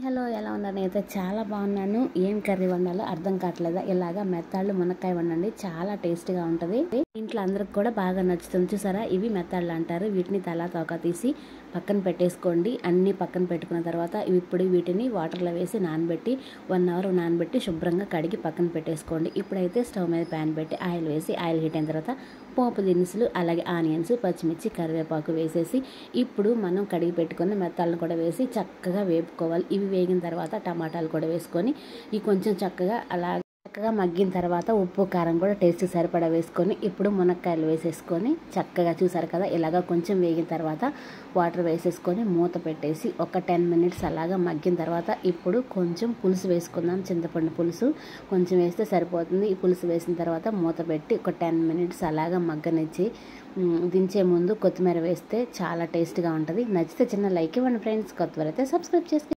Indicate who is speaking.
Speaker 1: Hello, ఎలా ఉన్నారు? నేనైతే చాలా బాగున్నాను. ఏం కర్రీ వండాలో అర్థం కావట్లేదా? ఇలాగా మెత్తాళ్ళు మునక్కాయ వండండి, చాలా టేస్టీగా ఉంటుంది. ఇంట్లో అందరికి కూడా బాగా నచ్చుతుంది. చూసారా, ఇవి మెత్తాళ్ళు అంటారు. వీటిని తలా తోక తీసి పక్కన పెట్టేసుకోండి. అన్నీ పక్కన పెట్టుకున్న తర్వాత ఇప్పుడు వీటిని వాటర్లో వేసి నానబెట్టి 1 అవర్ నానబెట్టి శుభ్రంగా కడిగి పక్కన పెట్టేసుకోండి. ఇప్పుడైతే స్టవ్ మీద ప్యాన్ పెట్టి ఆయిల్ వేసి ఆయిల్ హీట్ అయిన తర్వాత పోపు దినుసులు, అలాగే ఆనియన్స్, పచ్చిమిర్చి, కరివేపాకు వేసేసి ఇప్పుడు మనం కడిగి పెట్టుకున్న మెత్తాలను కూడా వేసి చక్కగా వేపుకోవాలి. ఇవి వేగిన తర్వాత టమాటాలు కూడా వేసుకొని ఇవి కొంచెం చక్కగా మగ్గిన తర్వాత ఉప్పు కారం కూడా టేస్ట్ సరిపడా వేసుకొని ఇప్పుడు మునక్కాయలు వేసేసుకొని చక్కగా, చూసారు కదా, ఇలాగా కొంచెం వేగిన తర్వాత వాటర్ వేసేసుకొని మూత పెట్టేసి ఒక 10 మినిట్స్ అలాగా మగ్గిన తర్వాత ఇప్పుడు కొంచెం పులుసు వేసుకుందాం. చింతపండు పులుసు కొంచెం వేస్తే సరిపోతుంది. ఈ పులుసు వేసిన తర్వాత మూత పెట్టి ఒక 10 మినిట్స్ అలాగా మగ్గనిచ్చి దించే ముందు కొత్తిమీర వేస్తే చాలా టేస్ట్గా ఉంటుంది. నచ్చితే చిన్న లైక్ ఇవ్వండి ఫ్రెండ్స్. కొత్తవారు అయితే సబ్స్క్రైబ్ చేసుకోండి.